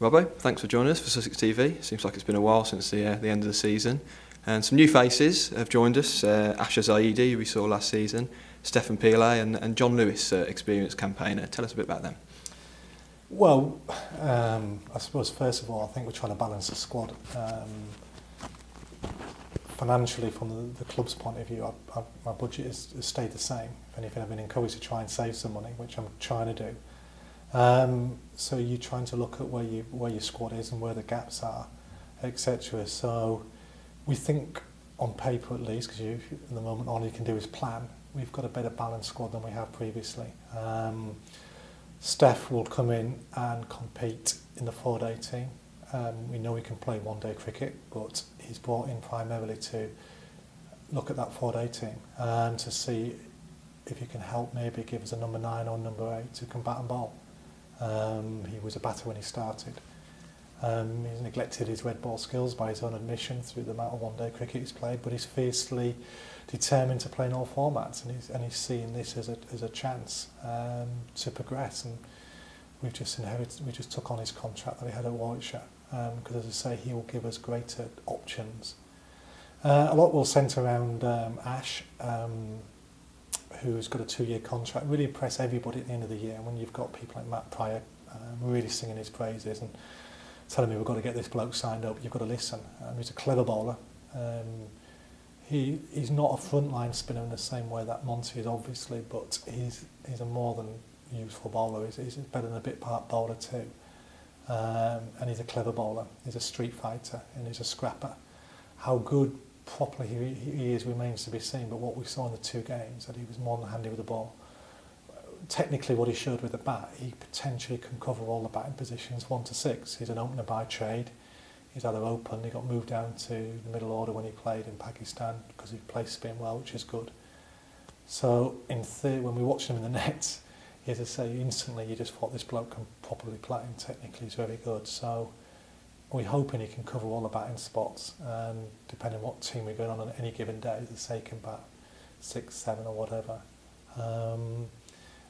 Robbo, thanks for joining us for Sussex TV. Seems like it's been a while since the end of the season. And some new faces have joined us. Asher Zaidi, who we saw last season, Stefan Pile and John Lewis, experienced campaigner. Tell us a bit about them. Well, I suppose first of all, I think we're trying to balance the squad. Financially, from the club's point of view, my budget has stayed the same. If anything, I've been encouraged to try and save some money, which I'm trying to do. So you're trying to look at where your squad is and where the gaps are, etc. So we think, on paper at least, because at the moment all you can do is plan, we've got a better balanced squad than we have previously. Steph will come in and compete in the 4-day team. We know he can play one-day cricket, but he's brought in primarily to look at that 4-day team and to see if he can help maybe give us a number 9 or number 8 to come bat and bowl. He was a batter when he started. He's neglected his red ball skills by his own admission through the amount of one-day cricket he's played, but he's fiercely determined to play in all formats, and he's seeing this as a chance to progress. And we just took on his contract that he had at Warwickshire, because as I say, he will give us greater options. A lot will centre around Ash, who's got a 2-year contract. Really impress everybody at the end of the year. And when you've got people like Matt Pryor really singing his praises and telling me we've got to get this bloke signed up, you've got to listen. He's a clever bowler. He's not a frontline spinner in the same way that Monty is, obviously, but he's a more than useful bowler. He's better than a bit part bowler too. And he's a clever bowler. He's a street fighter and he's a scrapper. How good properly he is remains to be seen, but what we saw in the 2 games, that he was more than handy with the ball. Technically, what he showed with the bat, he potentially can cover all the batting positions 1 to 6. He's an opener by trade. He's either open. He got moved down to the middle order when he played in Pakistan because he plays spin well, which is good. So in theory, when we watched him in the nets, as I say, instantly you just thought this bloke can properly play, and technically he's very good. So we're hoping he can cover all the batting spots, and depending on what team we're going on any given day, as I say, he can bat 6, 7 or whatever.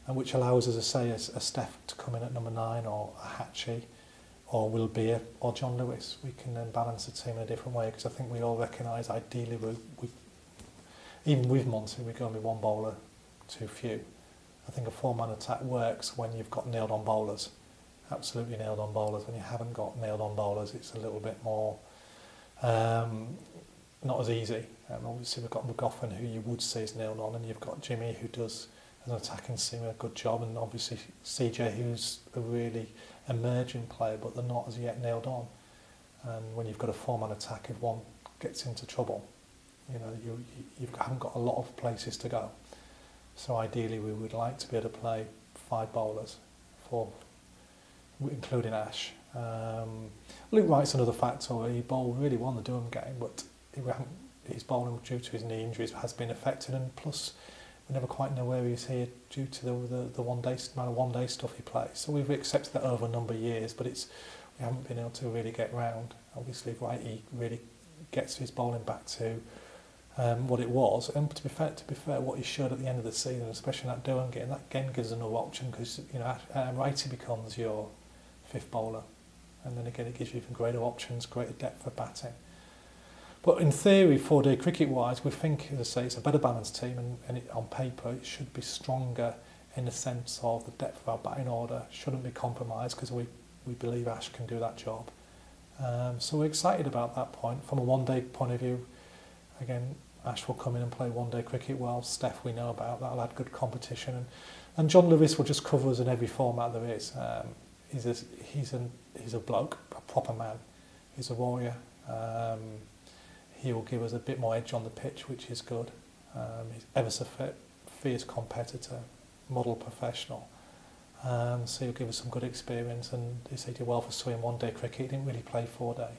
And which allows, as I say, a Steph to come in at number 9, or a Hatchie, or Will Beer, or John Lewis. We can then balance the team in a different way, because I think we all recognise ideally even with Monty, we're going to be one bowler too few. I think a 4-man attack works when you've got nailed on bowlers. Absolutely nailed on bowlers. When you haven't got nailed on bowlers, it's a little bit more not as easy. Obviously we've got McGoffin, who you would say is nailed on, and you've got Jimmy, who does, as an attacking seamer, a good job, and obviously CJ, who's a really emerging player, but they're not as yet nailed on. And when you've got a 4-man attack, if one gets into trouble, you haven't got a lot of places to go. So ideally we would like to be able to play 5 bowlers, 4, including Ash. Luke Wright's another factor. He bowled really well in the Durham game, but his bowling due to his knee injuries has been affected, and plus we never quite know where he's here due to the amount of one-day stuff he plays. So we've accepted that over a number of years, but we haven't been able to really get round. Obviously, Wright, he really gets his bowling back to what it was, and to be fair, what he showed at the end of the season, especially in that Durham game, that again gives another option, because Wrighty becomes your 5th bowler, and then again it gives you even greater options, greater depth for batting. But in theory, 4-day cricket-wise, we think, as I say, it's a better balanced team, and on paper it should be stronger in the sense of the depth of our batting order shouldn't be compromised, because we believe Ash can do that job. So we're excited about that point. From a one-day point of view, again, Ash will come in and play one-day cricket well. Steph, we know about, that'll add good competition. And John Lewis will just cover us in every format there is. He's a bloke, a proper man. He's a warrior. He will give us a bit more edge on the pitch, which is good. He's ever so fit, fierce competitor, model professional. So he'll give us some good experience, and he did well for Surrey in one-day cricket. He didn't really play 4-day.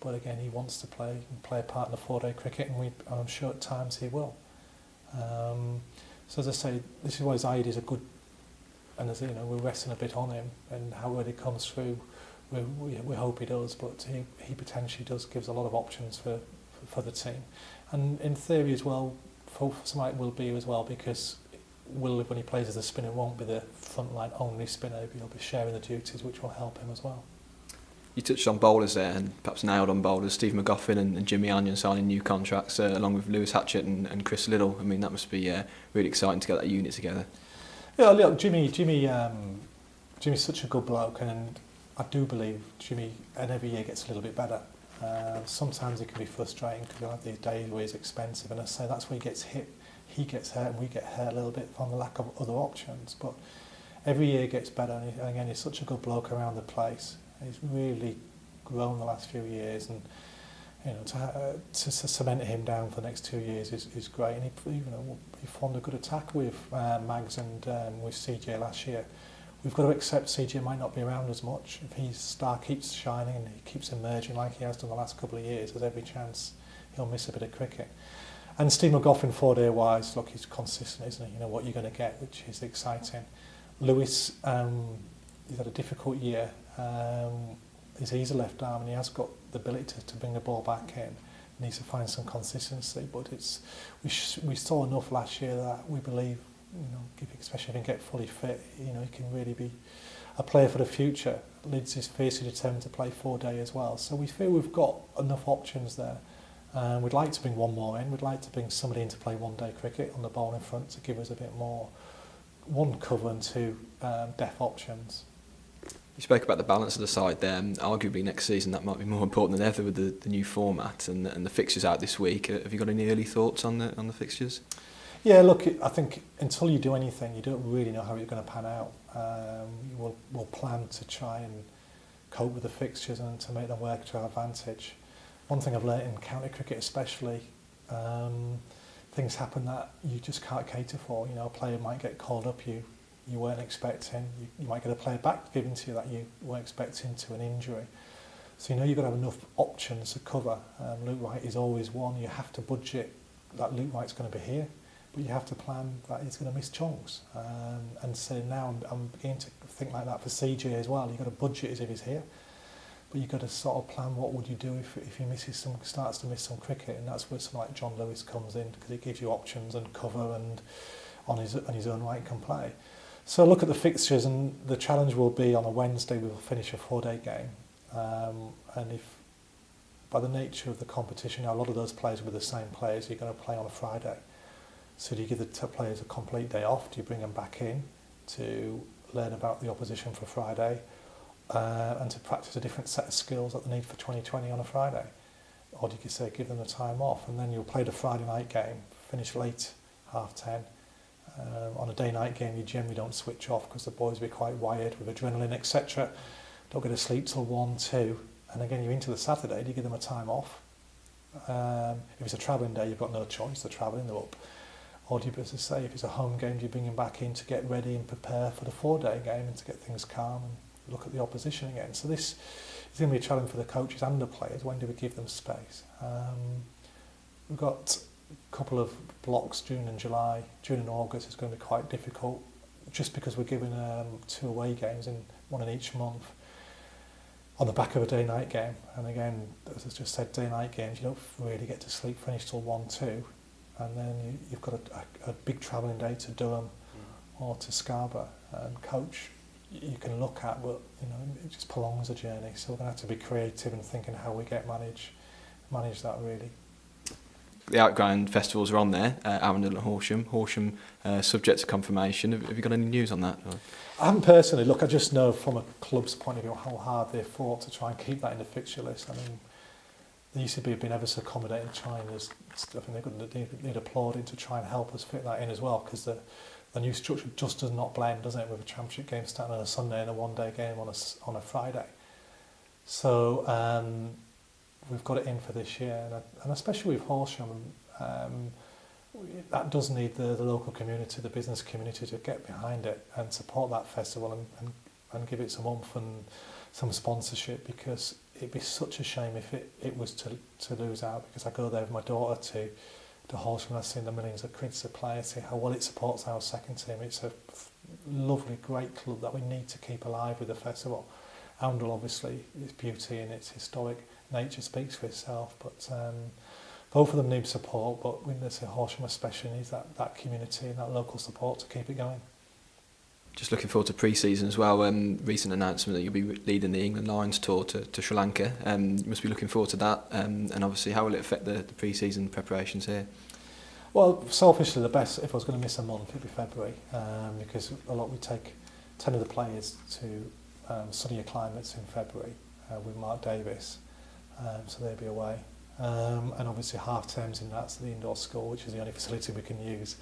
But again, he wants to play a part in the 4-day cricket, and I'm sure at times he will. So as I say, this is why Zaid is a good, and as we're resting a bit on him, and how well he comes through, we hope he does. But he potentially does gives a lot of options for the team, and in theory as well, for somebody like Will Beer as well, because Will, when he plays as a spinner, won't be the frontline only spinner. He'll be sharing the duties, which will help him as well. You touched on bowlers there, and perhaps nailed on bowlers. Steve McGoffin and Jimmy Anion signing new contracts, along with Lewis Hatchett and Chris Liddle. I mean, that must be really exciting to get that unit together. Yeah, look, Jimmy's such a good bloke, and I do believe Jimmy, and every year gets a little bit better. Sometimes it can be frustrating because you have these days where he's expensive, and I say that's where he gets hit. He gets hurt, and we get hurt a little bit from the lack of other options. But every year gets better, and again, he's such a good bloke around the place. He's really grown the last few years, and to cement him down for the next 2 years is great. And he formed a good attack with Mags and with CJ last year. We've got to accept CJ might not be around as much. If his star keeps shining and he keeps emerging like he has done the last couple of years, there's every chance he'll miss a bit of cricket. And Steve McGoffin, 4-day wise, look, he's consistent, isn't he? You know what you're going to get, which is exciting. Lewis, he's had a difficult year. He's a left arm, and he has got the ability to bring the ball back in. He needs to find some consistency, but we saw enough last year that we believe, especially if he can get fully fit, he can really be a player for the future. Lids is fiercely determined to play 4-day as well, so we feel we've got enough options there. We'd like to bring one more in. We'd like to bring somebody in to play 1-day cricket on the bowling front to give us a bit more, one, cover and two, depth options. You spoke about the balance of the side there. Arguably next season that might be more important than ever with the new format and the fixtures out this week. Have you got any early thoughts on the fixtures? Yeah, look, I think until you do anything, you don't really know how you're going to pan out. We'll plan to try and cope with the fixtures and to make them work to our advantage. One thing I've learnt in county cricket especially, things happen that you just can't cater for. A player might get called up you weren't expecting. You might get a player back given to you that you weren't expecting to an injury. So you've got to have enough options to cover. Luke Wright is always one. You have to budget that Luke Wright's going to be here, but you have to plan that he's going to miss chunks. And so now I'm beginning to think like that for CJ as well. You've got to budget as if he's here, but you've got to sort of plan what would you do if he starts to miss some cricket, and that's where someone like John Lewis comes in, because it gives you options and cover, and on his own right can play. So look at the fixtures, and the challenge will be on a Wednesday we will finish a 4-day game, and if by the nature of the competition now a lot of those players will be the same players, you're going to play on a Friday. So do you give the players a complete day off? Do you bring them back in to learn about the opposition for Friday and to practice a different set of skills that they need for 2020 on a Friday? Or do you say give them the time off, and then you'll play the Friday night game, finish late, 10:30. On a day-night game, you generally don't switch off because the boys will be quite wired with adrenaline, etc. Don't get to sleep till 1, 2, and again you're into the Saturday. Do you give them a time off? If it's a travelling day, you've got no choice. They're travelling, they're up. Or do you, as I say, if it's a home game, do you bring them back in to get ready and prepare for the 4-day game and to get things calm and look at the opposition again? So this is going to be a challenge for the coaches and the players. When do we give them space? We've got couple of blocks, June and July. June and August is going to be quite difficult just because we're giving 2 away games, in one in each month, on the back of a day-night game. And again, as I just said, day-night games, you don't really get to sleep, finish till 1, 2, and then you've got a big travelling day to Durham or to Scarborough. And coach, you can look at, but it just prolongs the journey. So we're going to have to be creative and thinking how we manage that really. The Outground festivals are on there, Arundel and Horsham. Horsham subject to confirmation. Have you got any news on that? I haven't personally. Look, I just know from a club's point of view how hard they fought to try and keep that in the fixture list. I mean, the ECB have been ever so accommodating, trying as I think they need applauding to try and help us fit that in as well, because the new structure just does not blend, doesn't it, with a championship game starting on a Sunday and a 1-day game on a Friday. So we've got it in for this year, and especially with Horsham, that does need the local community, the business community, to get behind it and support that festival and give it some oomph and some sponsorship, because it'd be such a shame if it was to lose out, because I go there with my daughter to Horsham and I've seen the millions of kids that play, I see how well it supports our second team. It's a lovely, great club that we need to keep alive with the festival. Arundel, obviously, its beauty and its historic nature speaks for itself, but both of them need support, but we need to say Horsham especially needs that community and that local support to keep it going. Just looking forward to pre-season as well. Recent announcement that you'll be leading the England Lions tour to Sri Lanka. You must be looking forward to that. And obviously, how will it affect the pre-season preparations here? Well, selfishly, the best, if I was going to miss a month, it'd be February, because we take 10 of the players to sunnier climates in February with Mark Davis, so they'll be away. And obviously half terms in that's the indoor school, which is the only facility we can use.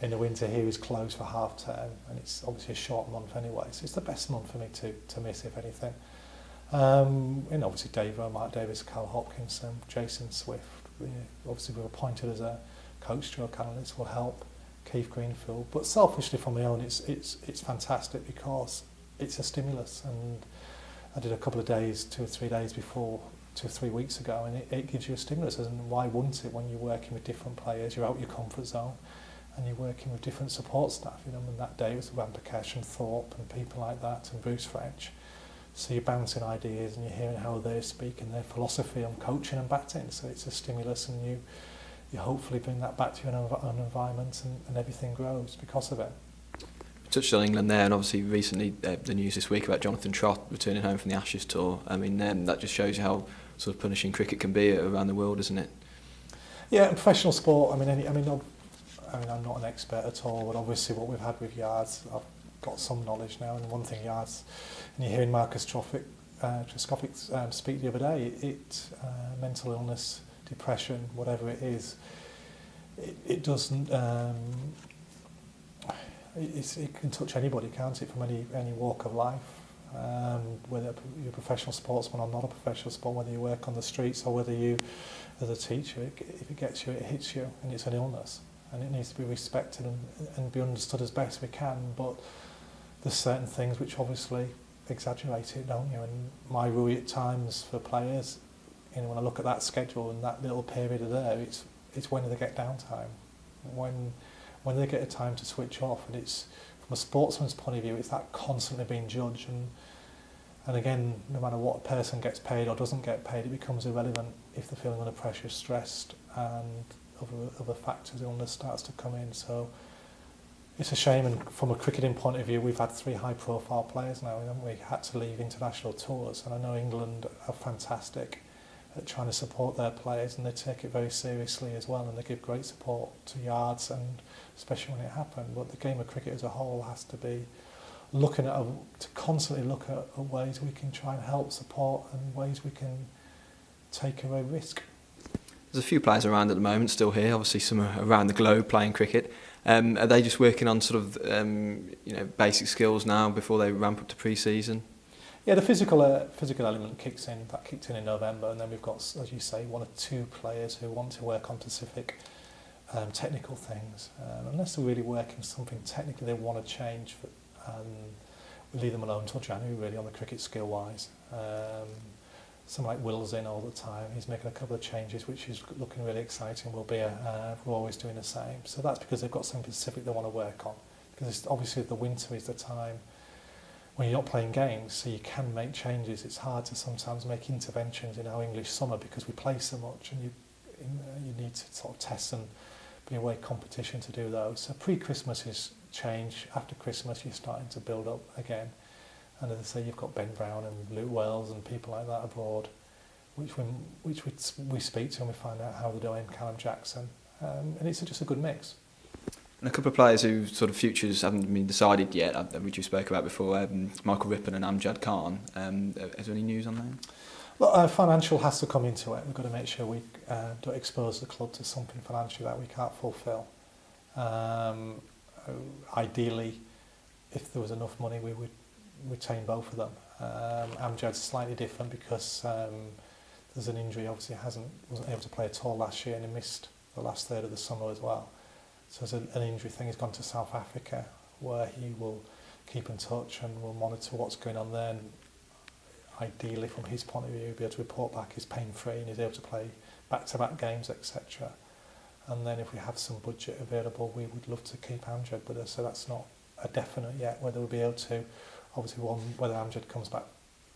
In the winter here is closed for half term, and it's obviously a short month anyway, so it's the best month for me to miss, if anything. And obviously Davo, Mark Davis, Cal Hopkinson, Jason Swift, obviously we were appointed as a coach stroke analyst, will help. Keith Greenfield, but selfishly from my own, it's fantastic because it's a stimulus, and I did a couple of days, 2 or 3 days before, 2 or 3 weeks ago, and it gives you a stimulus, and why wouldn't it when you're working with different players, you're out your comfort zone, and you're working with different support staff, and that day it was Rampakesh and Thorpe and people like that, and Bruce French, so you're bouncing ideas and you're hearing how they speak and their philosophy on coaching and batting, so it's a stimulus, and you hopefully bring that back to an environment, and everything grows because of it. We touched on England there, and obviously recently the news this week about Jonathan Trott returning home from the Ashes tour. I mean, that just shows you how sort of punishing cricket can be around the world, isn't it? Yeah, and professional sport. I'm not an expert at all, but obviously what we've had with yards, I've got some knowledge now. And one thing yards, and you're hearing Marcus Trescothick speak the other day. Mental illness, depression, whatever it is, it doesn't. It can touch anybody, can't it, from any walk of life, whether you're a professional sportsman or not a professional sport, whether you work on the streets or whether you, as a teacher, if it gets you, it hits you, and it's an illness, and it needs to be respected and be understood as best we can. But there's certain things which obviously exaggerate it, don't you? And my worry at times for players, when I look at that schedule and that little period of there, it's when they get downtime, when they get a time to switch off, and it's from a sportsman's point of view, it's that constantly being judged, and again, no matter what a person gets paid or doesn't get paid, it becomes irrelevant if they're feeling under pressure, stressed, and other factors, illness starts to come in. So it's a shame, and from a cricketing point of view, we've had 3 high-profile players now, haven't we? Had to leave international tours, and I know England are fantastic at trying to support their players, and they take it very seriously as well, and they give great support to yards, and especially when it happened. But the game of cricket as a whole has to be to constantly look at ways we can try and help support, and ways we can take away risk. There's a few players around at the moment still here, obviously some are around the globe playing cricket. Are they just working on sort of basic skills now before they ramp up to pre-season? Yeah, the physical element kicks in. That kicked in November, and then we've got, as you say, 1 or 2 players who want to work on specific technical things. Unless they're really working something technically they want to change, we leave them alone until January, really, on the cricket skill-wise. Someone like Will's in all the time. He's making a couple of changes, which is looking really exciting. We're always doing the same. So that's because they've got something specific they want to work on. Because obviously the winter is the time when you're not playing games, so you can make changes. It's hard to sometimes make interventions in our English summer because we play so much, and you need to sort of test and be away competition to do those. So pre-Christmas is change. After Christmas, you're starting to build up again. And as I say, you've got Ben Brown and Luke Wells and people like that abroad, which we speak to and we find out how they're doing. Callum Jackson, and it's just a good mix. And a couple of players who sort of futures haven't been decided yet, which you spoke about before, Michael Rippon and Amjad Khan. Is there any news on them? Well, financial has to come into it. We've got to make sure we don't expose the club to something financially that we can't fulfil. Ideally, if there was enough money, we would retain both of them. Amjad's slightly different because there's an injury. Obviously, wasn't able to play at all last year, and he missed the last third of the summer as well. So there's an injury thing. He's gone to South Africa, where he will keep in touch and will monitor what's going on there. And ideally, from his point of view, he'll be able to report back he's pain-free and he's able to play back-to-back games, etc. And then if we have some budget available, we would love to keep Amjad with us. So that's not a definite yet, whether we'll be able to, obviously, whether Amjad comes back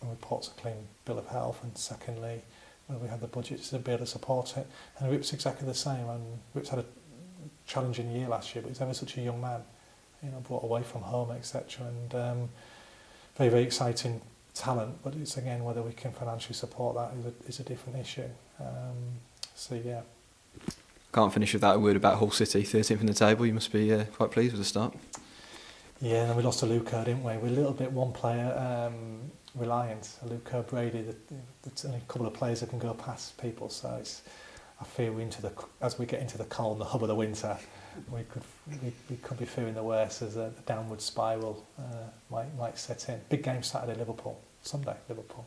and reports a clean bill of health, and secondly, whether we have the budget to be able to support it. And Rip's exactly the same. And Rip's had a challenging year last year, but he's ever such a young man, brought away from home, etc. And very, very exciting talent, but it's again whether we can financially support that is a different issue. So yeah. Can't finish without a word about Hull City, 13th in the table. You must be quite pleased with the start. Yeah, and then we lost to Luca, didn't we? We're a little bit one player reliant. Luca, Brady, there's only a couple of players that can go past people. So I fear as we get into the cold, the hub of the winter, we could be fearing the worst as a downward spiral might set in. Big game Saturday, Sunday, Liverpool.